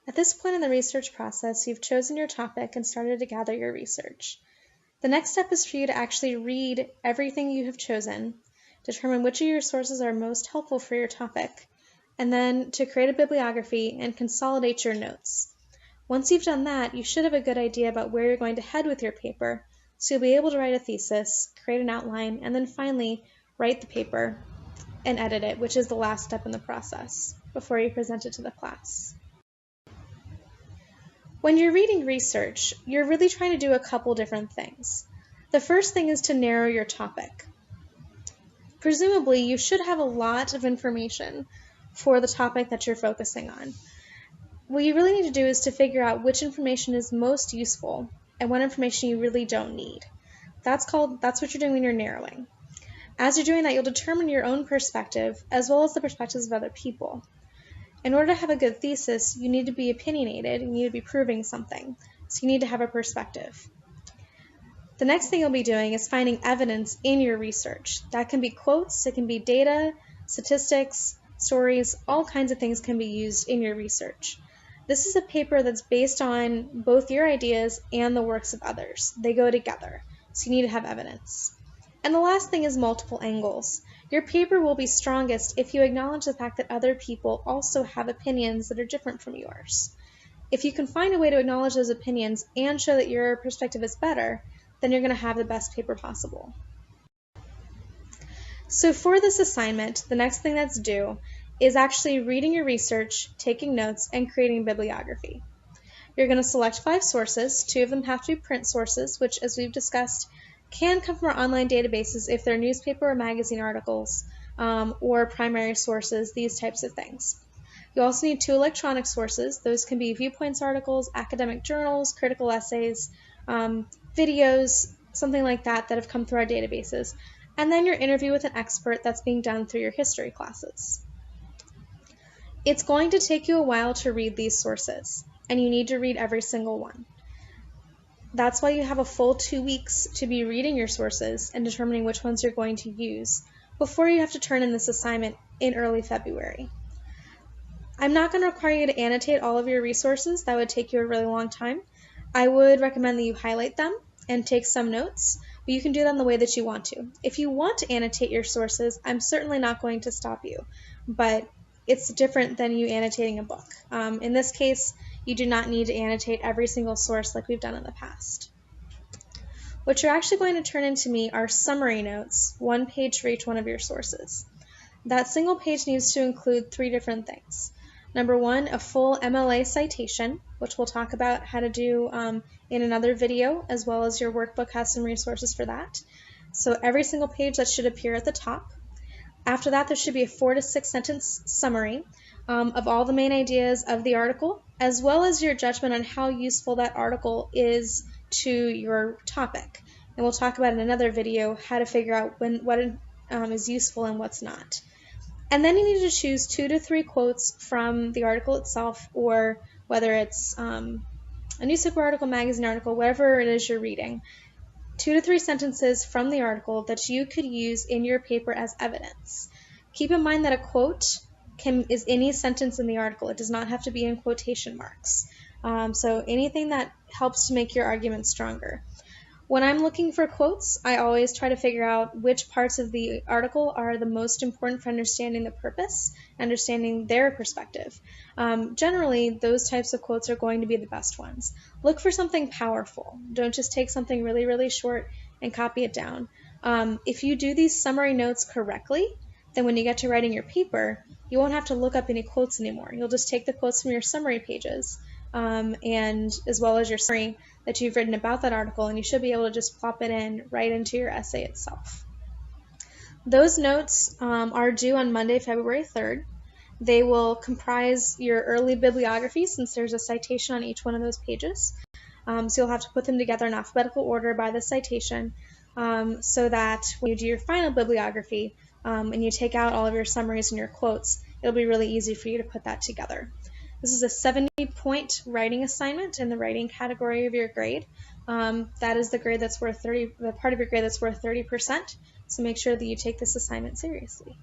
At this point in the research process, you've chosen your topic and started to gather your research. The next step is for you to actually read everything you have chosen, determine which of your sources are most helpful for your topic, and then to create a bibliography and consolidate your notes. Once you've done that, you should have a good idea about where you're going to head with your paper, so you'll be able to write a thesis, create an outline, and then finally write the paper and edit it, which is the last step in the process before you present it to the class. When you're reading research, you're really trying to do a couple different things. The first thing is to narrow your topic. Presumably, you should have a lot of information for the topic that you're focusing on. What you really need to do is to figure out which information is most useful and what information you really don't need. That's what you're doing when you're narrowing. As you're doing that, you'll determine your own perspective as well as the perspectives of other people. In order to have a good thesis, you need to be opinionated and you need to be proving something. So you need to have a perspective. The next thing you'll be doing is finding evidence in your research. That can be quotes, it can be data, statistics, stories, all kinds of things can be used in your research. This is a paper that's based on both your ideas and the works of others. They go together, so you need to have evidence. And the last thing is multiple angles. Your paper will be strongest if you acknowledge the fact that other people also have opinions that are different from yours. If you can find a way to acknowledge those opinions and show that your perspective is better, then you're going to have the best paper possible. So for this assignment, the next thing that's due is actually reading your research, taking notes, and creating a bibliography. You're going to select 5 sources. 2 of them have to be print sources, which, as we've discussed, can come from our online databases if they're newspaper or magazine articles, or primary sources, these types of things. You also need 2 electronic sources. Those can be Viewpoints articles, academic journals, critical essays, videos, something like that have come through our databases. And then your interview with an expert that's being done through your history classes. It's going to take you a while to read these sources, and you need to read every single one. That's why you have a full 2 weeks to be reading your sources and determining which ones you're going to use before you have to turn in this assignment in early February. I'm not going to require you to annotate all of your resources. That would take you a really long time. I would recommend that you highlight them and take some notes, but you can do them the way that you want to. If you want to annotate your sources, I'm certainly not going to stop you, but it's different than you annotating a book. In this case, you do not need to annotate every single source like we've done in the past. What you're actually going to turn into me are summary notes, 1 page for each one of your sources. That single page needs to include 3 different things. Number 1, a full MLA citation, which we'll talk about how to do in another video, as well as your workbook has some resources for that. So every single page that should appear at the top. After that, there should be a 4 to 6 sentence summary of all the main ideas of the article, as well as your judgment on how useful that article is to your topic. And we'll talk about in another video how to figure out what is useful and what's not. And then you need to choose 2 to 3 quotes from the article itself, or whether it's a newspaper article, magazine article, whatever it is you're reading. 2 to 3 sentences from the article that you could use in your paper as evidence. Keep in mind that a quote is any sentence in the article. It does not have to be in quotation marks. So anything that helps to make your argument stronger. When I'm looking for quotes, I always try to figure out which parts of the article are the most important for understanding the purpose, understanding their perspective. Generally, those types of quotes are going to be the best ones. Look for something powerful. Don't just take something really, really short and copy it down. If you do these summary notes correctly, then when you get to writing your paper, you won't have to look up any quotes anymore. You'll just take the quotes from your summary pages, and as well as your summary that you've written about that article, and you should be able to just plop it in right into your essay itself. Those notes are due on Monday, February 3rd. They will comprise your early bibliography, since there's a citation on each one of those pages. So you'll have to put them together in alphabetical order by the citation, so that when you do your final bibliography and you take out all of your summaries and your quotes, it'll be really easy for you to put that together. This is a 70-point writing assignment in the writing category of your grade. That is the grade that's worth the part of your grade that's worth 30%. So make sure that you take this assignment seriously.